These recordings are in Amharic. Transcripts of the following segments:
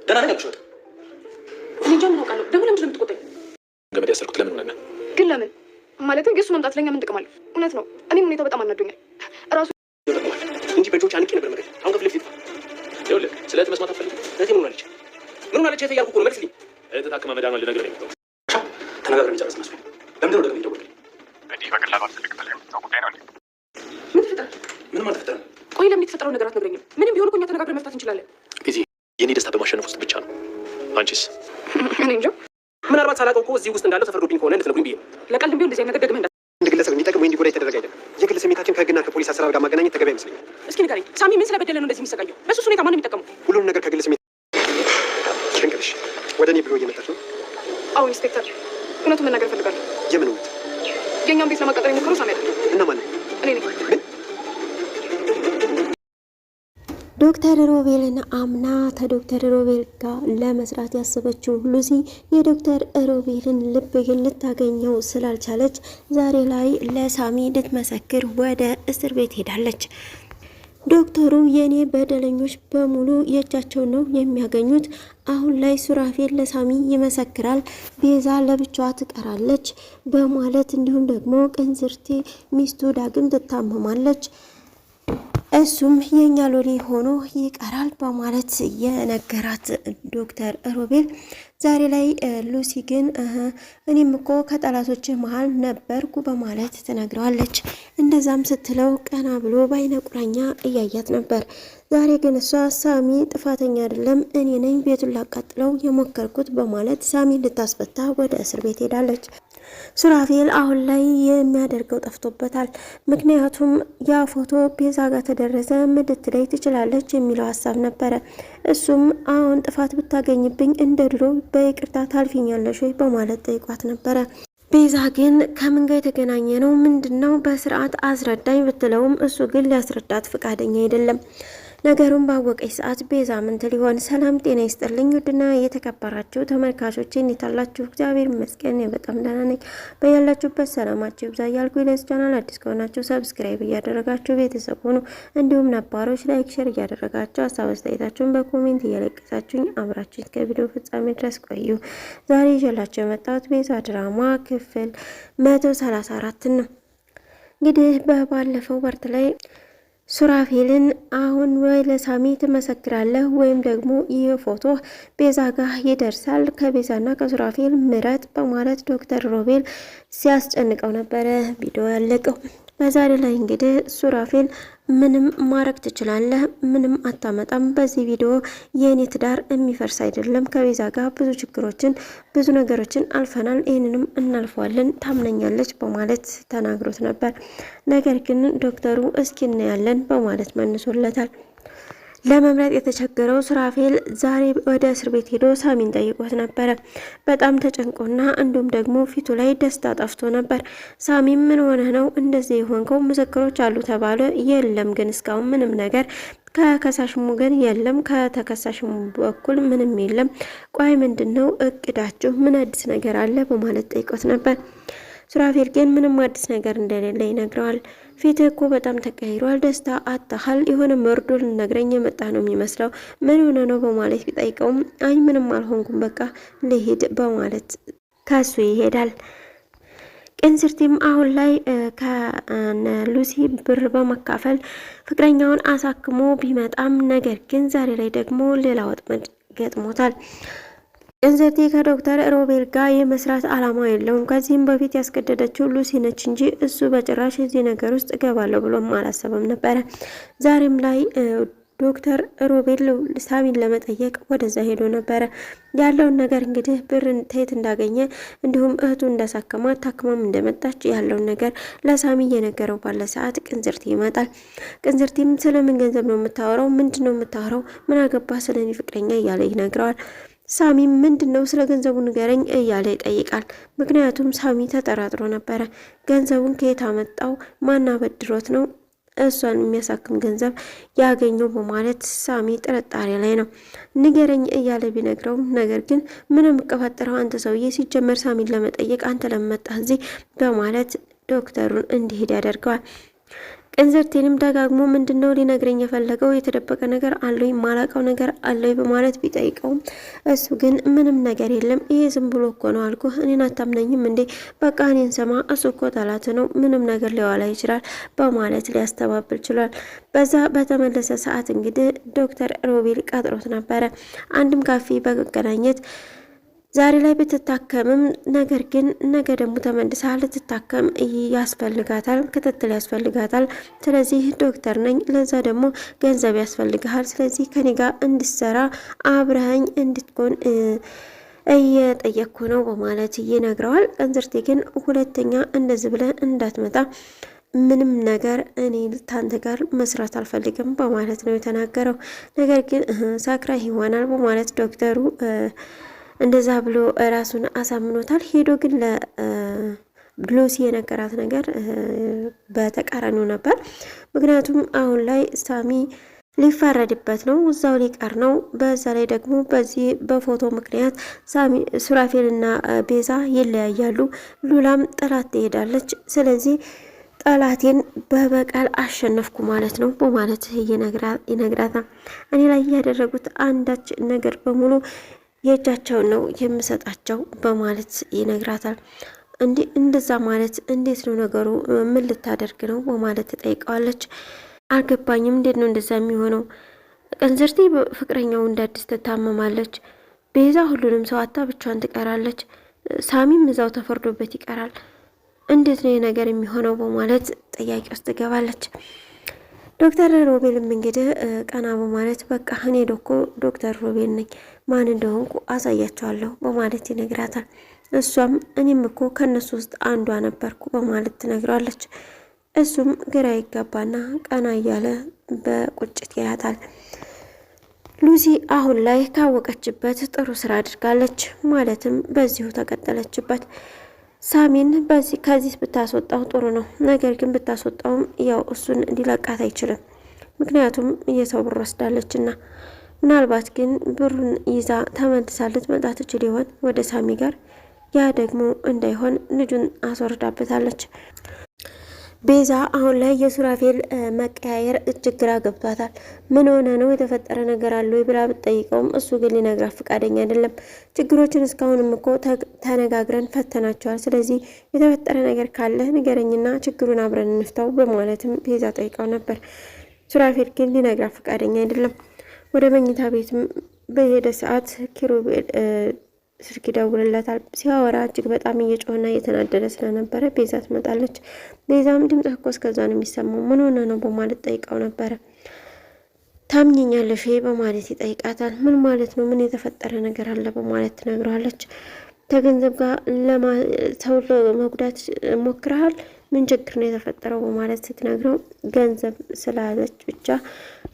ደህና ነኝ አልኩሽ። እንጃ ምን አውቃለሁ። ደግሞ ለምንድን ነው የምትቆጣኝ? ገመድ ያሰርኩት ለምን ሆነና? ግን ለምን ማለት የእሱ መምጣት ለኛ ምን ጥቅም አለው? እውነት ነው። እኔም ሁኔታው በጣም አናዶኛል። ራሱ እንጂ በእጆች አንቄ ነበር መገኘት። አሁን ከፍለፊት ይኸውልህ፣ ስለት መስማት አትፈልግም? እህቴ ምን ሆናለች? ምን ሆናለች? እህቴ እያልኩ እኮ ነው። መልስልኝ። እህትህ ታክማ መዳኗን ልነግርህ ነው የመጣሁት። ተነጋግረን እንጨርስ መስሎኝ። ለምንድን ነው ደግሞ የደወልኩት? እንዲህ በቀላሉ አልፈልግም የምትለው ጉዳይ ነው እንዴ? ምን ተፈጠረ? ምንም አልተፈጠረም። ቆይ ለምን የተፈጠረው ነገር አትነግረኝም? ምንም ቢሆን እኮ እኛ ተነጋግረን መፍታት እንችላለን። ቤዚ፣ የኔ ደስታ በማሸነፍ ውስጥ ብቻ ነው። አንቺስ? እኔ እንጃ። ምናልባት ሳላውቀው እኮ እዚህ ውስጥ እንዳለው ተፈርዶብኝ ከሆነ እንድትነግሩኝ ብዬ ነው። ለቀልድም ቢሆን እንደዚህ አይነት ነገር ደግመህ እንደ ግለሰብ የሚጠቅም ወይ እንዲጎዳ የተደረገ አይደለም። የግል ስሜታችን ከህግና ከፖሊስ አሰራር ጋር ማገናኘት ተገቢ አይመስለኝም። እስኪ ንገረኝ፣ ሳሚ ምን ስለበደለ ነው እንደዚህ የሚሰቃየው? በሱስ ሁኔታ ማን የሚጠቀመው? ሁሉንም ነገር ከግል ስሜት ልንገርሽ። ወደ እኔ ብሎ እየመጣች ነው። አዎ ኢንስፔክተር፣ እውነቱን መናገር እፈልጋለሁ። የምን እውነት? የእኛም ቤት ለማቃጠል የሞከረው ሳሚ አይደለም። እና ማን ነው? እኔ ነኝ። ምን? ዶክተር ሮቤልን አምና ከዶክተር ሮቤል ጋር ለመስራት ያሰበችው ሉሲ የዶክተር ሮቤልን ልብ ግን ልታገኘው ስላልቻለች ዛሬ ላይ ለሳሚ ልትመሰክር ወደ እስር ቤት ሄዳለች። ዶክተሩ የኔ በደለኞች በሙሉ የእጃቸው ነው የሚያገኙት። አሁን ላይ ሱራፌል ለሳሚ ይመሰክራል፣ ቤዛ ለብቻዋ ትቀራለች በማለት እንዲሁም ደግሞ ቅንዝርቴ ሚስቱ ዳግም ትታመማለች፣ እሱም የኛ ሎሌ ሆኖ ይቀራል በማለት የነገራት ዶክተር ሮቤል ዛሬ ላይ ሉሲ ግን እኔም እኮ ከጠላቶች መሀል ነበርኩ በማለት ትነግረዋለች። እንደዛም ስትለው ቀና ብሎ በአይነ ቁራኛ እያያት ነበር። ዛሬ ግን እሷ ሳሚ ጥፋተኛ አይደለም፣ እኔ ነኝ ቤቱን ላቃጥለው የሞከርኩት በማለት ሳሚ ልታስፈታ ወደ እስር ቤት ሄዳለች። ሱራፌል አሁን ላይ የሚያደርገው ጠፍቶበታል። ምክንያቱም ያ ፎቶ ቤዛ ጋር ተደረሰ ምድት ላይ ትችላለች የሚለው ሀሳብ ነበረ። እሱም አሁን ጥፋት ብታገኝብኝ እንደ ድሮ በይቅርታ ታልፊኛለሽ ወይ በማለት ጠይቋት ነበረ። ቤዛ ግን ከምን ጋር የተገናኘ ነው ምንድነው በስርዓት አስረዳኝ ብትለውም እሱ ግን ሊያስረዳት ፈቃደኛ አይደለም። ነገሩን ባወቀች ሰዓት ቤዛ ምን ትል ይሆን? ሰላም ጤና ይስጥልኝ ውድና የተከበራችሁ ተመልካቾች እንዴት አላችሁ? እግዚአብሔር ይመስገን በጣም ደህና ነኝ። በያላችሁበት ሰላማችሁ ይብዛ እያልኩ ለዚህ ቻናል አዲስ ከሆናችሁ ሰብስክራይብ እያደረጋችሁ ቤተሰብ ሁኑ። እንዲሁም ነባሮች ላይክ፣ ሼር እያደረጋችሁ ሀሳብ አስተያየታችሁን በኮሜንት እየለቀሳችሁኝ አብራችሁ ከቪዲዮ ፍጻሜ ድረስ ቆዩ። ዛሬ ይዤላችሁ የመጣሁት ቤዛ ድራማ ክፍል 134 ነው። እንግዲህ በባለፈው ፓርት ላይ ሱራፌልን አሁን ወይ ለሳሚ ትመሰክራለህ ወይም ደግሞ ይህ ፎቶ ቤዛ ጋር ይደርሳል፣ ከቤዛና ከሱራፌል ምረጥ በማለት ዶክተር ሮቤል ሲያስጨንቀው ነበረ ቪዲዮ ያለቀው። በዛሬ ላይ እንግዲህ ሱራፌል ምንም ማረግ ትችላለህ፣ ምንም አታመጣም፣ በዚህ ቪዲዮ የኔ ትዳር የሚፈርስ አይደለም፣ ከቤዛ ጋር ብዙ ችግሮችን ብዙ ነገሮችን አልፈናል፣ ይህንንም እናልፈዋለን፣ ታምነኛለች በማለት ተናግሮት ነበር። ነገር ግን ዶክተሩ እስኪ እናያለን በማለት መልሶለታል። ለመምረጥ የተቸገረው ሱራፌል ዛሬ ወደ እስር ቤት ሄዶ ሳሚን ጠይቆት ነበረ። በጣም ተጨንቆና እንዲሁም ደግሞ ፊቱ ላይ ደስታ ጠፍቶ ነበር። ሳሚም ምን ሆነህ ነው እንደዚህ የሆንከው? ምስክሮች አሉ ተባለ። የለም ግን እስካሁን ምንም ነገር ከከሳሽሙ ግን የለም፣ ከተከሳሽሙ በኩል ምንም የለም። ቆይ ምንድነው እቅዳችሁ? ምን አዲስ ነገር አለ? በማለት ጠይቆት ነበር። ሱራፌል ግን ምንም አዲስ ነገር እንደሌለ ይነግረዋል። ፊትህ እኮ በጣም ተቀይሯል፣ ደስታ አጣሃል፣ የሆነ መርዶ ልነግረኝ የመጣ ነው የሚመስለው፣ ምን ሆነ ነው በማለት ቢጠይቀውም አይ ምንም አልሆንኩም በቃ ልሂድ በማለት ከሱ ይሄዳል። ቅንስርቲም አሁን ላይ ከሉሲ ብር በመካፈል ፍቅረኛውን አሳክሞ ቢመጣም ነገር ግን ዛሬ ላይ ደግሞ ሌላ ወጥመድ ገጥሞታል። ቅንስርቴ ከዶክተር ሮቤል ጋር የመስራት አላማ የለውም። ከዚህም በፊት ያስገደደችው ሉሲ ነች እንጂ እሱ በጭራሽ እዚህ ነገር ውስጥ እገባለሁ ብሎም አላሰበም ነበረ። ዛሬም ላይ ዶክተር ሮቤል ሳሚን ለመጠየቅ ወደዛ ሄዶ ነበረ። ያለውን ነገር እንግዲህ ብር ተየት እንዳገኘ እንዲሁም እህቱ እንዳሳከማት ታክማም እንደመጣች ያለውን ነገር ለሳሚ እየነገረው ባለ ሰዓት ቅንዝርቲ ይመጣል። ቅንዝርቲም ስለምን ገንዘብ ነው የምታወራው? ምንድን ነው የምታወራው? ምን አገባ ስለኔ ፍቅረኛ እያለ ይነግረዋል። ሳሚ ምንድነው ስለ ገንዘቡ ንገረኝ እያለ ይጠይቃል። ምክንያቱም ሳሚ ተጠራጥሮ ነበረ። ገንዘቡን ከየት አመጣው? ማን አበድሮት ነው እሷን የሚያሳክም ገንዘብ ያገኘው በማለት ሳሚ ጥርጣሬ ላይ ነው። ንገረኝ እያለ ቢነግረውም ነገር ግን ምንም ቀፋጥረው አንተ ሰውዬ ሲጀመር ሳሚን ለመጠየቅ አንተ ለመጣህ እዚህ በማለት ዶክተሩን እንዲሄድ ያደርገዋል። ቅንዝርቴንም ደጋግሞ ምንድነው ሊነግረኝ የፈለገው የተደበቀ ነገር አለኝ ማላቀው ነገር አለኝ በማለት ቢጠይቀውም እሱ ግን ምንም ነገር የለም ይሄ ዝም ብሎ እኮ ነው አልኩ እኔን አታምነኝም እንዴ በቃ እኔን ሰማ እሱ እኮ ጠላት ነው ምንም ነገር ሊዋላ ይችላል በማለት ሊያስተባብል ችሏል። በዛ በተመለሰ ሰዓት እንግዲህ ዶክተር ሮቤል ቀጥሮት ነበረ አንድም ካፌ በመገናኘት ዛሬ ላይ ብትታከምም ነገር ግን ነገ ደግሞ ተመልሳ ልትታከም ያስፈልጋታል ክትትል ያስፈልጋታል ስለዚህ ዶክተር ነኝ ለዛ ደግሞ ገንዘብ ያስፈልጋል ስለዚህ ከኔ ጋር እንድትሰራ አብረኸኝ እንድትኮን እየጠየቅኩ ነው በማለት ይነግረዋል። ቅንዝርቴ ግን ሁለተኛ እንደዚህ ብለህ እንዳትመጣ ምንም ነገር እኔ ታንተ ጋር መስራት አልፈልግም በማለት ነው የተናገረው። ነገር ግን ሳክራ ይሆናል በማለት ዶክተሩ እንደዛ ብሎ ራሱን አሳምኖታል። ሄዶ ግን ለሉሲ የነገራት ነገር በተቃራኒው ነበር። ምክንያቱም አሁን ላይ ሳሚ ሊፈረድበት ነው እዛው ሊቀር ነው። በዛ ላይ ደግሞ በዚህ በፎቶ ምክንያት ሳሚ ሱራፌልና ቤዛ ይለያያሉ። ሉላም ጥላት ትሄዳለች። ስለዚህ ጠላቴን በበቀል አሸነፍኩ ማለት ነው በማለት ይነግራታል። እኔ ላይ ያደረጉት አንዳች ነገር በሙሉ የእጃቸውን ነው የምሰጣቸው በማለት ይነግራታል። እንደዛ ማለት እንዴት ነው ነገሩ ምን ልታደርግ ነው በማለት ትጠይቀዋለች። አልገባኝም እንዴት ነው እንደዛ የሚሆነው? ቅንዝርቴ ፍቅረኛው እንዳዲስ ትታመማለች። ቤዛ ሁሉንም ሰው አታ ብቻዋን ትቀራለች። ሳሚም እዛው ተፈርዶበት ይቀራል። እንዴት ነው ነገር የሚሆነው በማለት ጥያቄ ውስጥ ትገባለች። ዶክተር ሮቤልም እንግዲህ ቀና በማለት በቃ እኔ ዶክተር ሮቤል ነኝ ማን እንደሆንኩ አሳያቸዋለሁ በማለት ይነግራታል። እሷም እኔም እኮ ከነሱ ውስጥ አንዷ ነበርኩ በማለት ትነግራለች። እሱም ግራ ይጋባና ቀና እያለ በቁጭት ያያታል። ሉሲ አሁን ላይ ካወቀችበት ጥሩ ስራ አድርጋለች። ማለትም በዚሁ ተቀጠለችበት። ሳሚን ከዚህ ብታስወጣው ጥሩ ነው። ነገር ግን ብታስወጣውም ያው እሱን ሊለቃት አይችልም። ምክንያቱም የሰው ብር ወስዳለችና ምናልባት ግን ብሩን ይዛ ተመልሳ ልትመጣ ትችል ይሆን ወደ ሳሚ ጋር። ያ ደግሞ እንዳይሆን ልጁን አስወርዳበታለች። ቤዛ አሁን ላይ የሱራፌል መቀያየር እጅግ ግራ ገብቷታል። ምን ሆነ ነው የተፈጠረ ነገር አለ ወይ ብላ ብትጠይቀውም እሱ ግን ሊነግራት ፈቃደኛ አይደለም። ችግሮችን እስካሁንም እኮ ተነጋግረን ፈተናቸዋል። ስለዚህ የተፈጠረ ነገር ካለ ንገረኝና ችግሩን አብረን እንፍታው በማለትም ቤዛ ጠይቀው ነበር። ሱራፌል ግን ሊነግራት ፈቃደኛ አይደለም። ወደ መኝታ ቤትም በሄደ ሰዓት ኪሩቤል ስልክ ይደውልለታል። ሲያወራ እጅግ በጣም እየጮህና እየተናደደ ስለነበረ ቤዛ ትመጣለች። ቤዛም ድምጽ እኮ እስከዛ ነው የሚሰማው ምን ሆነ ነው በማለት ጠይቀው ነበረ። ታምኘኛለሽ በማለት ይጠይቃታል። ምን ማለት ነው ምን የተፈጠረ ነገር አለ በማለት ትነግረዋለች። ከገንዘብ ጋር ሰው ለመጉዳት ሞክረሃል ምን ችግር ነው የተፈጠረው በማለት ስትነግረው ገንዘብ ስላለች ብቻ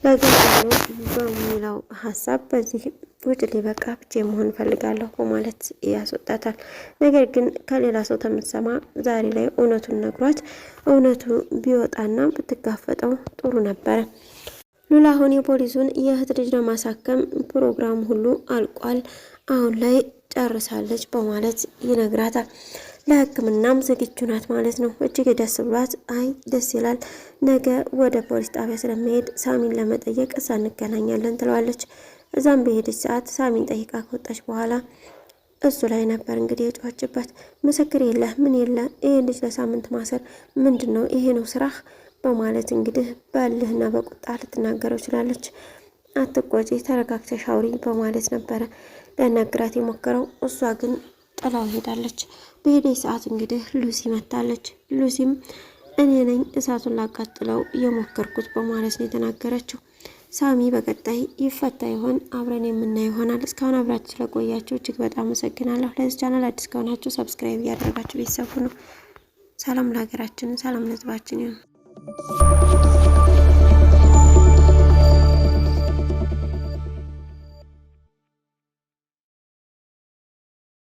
ለገንዘብ ነው በሚለው ሀሳብ በዚህ ውጭ ሊበቃ ብቻ መሆን ፈልጋለሁ በማለት ያስወጣታል። ነገር ግን ከሌላ ሰው ተምትሰማ ዛሬ ላይ እውነቱን ነግሯት እውነቱ ቢወጣና ብትጋፈጠው ጥሩ ነበረ። ሉላ አሁን የፖሊሱን የእህት ልጅ ለማሳከም ፕሮግራም ሁሉ አልቋል። አሁን ላይ ጨርሳለች በማለት ይነግራታል። ለሕክምናም ዝግጁ ናት ማለት ነው። እጅግ ደስ ብሏት አይ ደስ ይላል ነገ ወደ ፖሊስ ጣቢያ ስለመሄድ ሳሚን ለመጠየቅ እዛ እንገናኛለን ትለዋለች። እዛም በሄደች ሰዓት ሳሚን ጠይቃ ከወጣች በኋላ እሱ ላይ ነበር እንግዲህ የጮኸችበት። ምስክር የለ ምን የለ ይሄ ልጅ ለሳምንት ማሰር ምንድን ነው ይሄ ነው ስራህ በማለት እንግዲህ በልህና በቁጣ ልትናገረው ችላለች። አትቆጪ ተረጋግተሽ አውሪ በማለት ነበረ ሊያናግራት የሞከረው። እሷ ግን ጥላው ሄዳለች። በሄደች ሰዓት እንግዲህ ሉሲ መታለች። ሉሲም እኔ ነኝ እሳቱን ላቃጥለው የሞከርኩት በማለት ነው የተናገረችው። ሳሚ በቀጣይ ይፈታ ይሆን አብረን የምናየው ይሆናል። እስካሁን አብራችሁ ስለቆያችሁ እጅግ በጣም አመሰግናለሁ። ለዚህ ቻናል አዲስ ከሆናችሁ ሰብስክራይብ እያደረጋችሁ ቤተሰብ ሁኑ። ሰላም ለሀገራችን፣ ሰላም ለሕዝባችን ይሁን።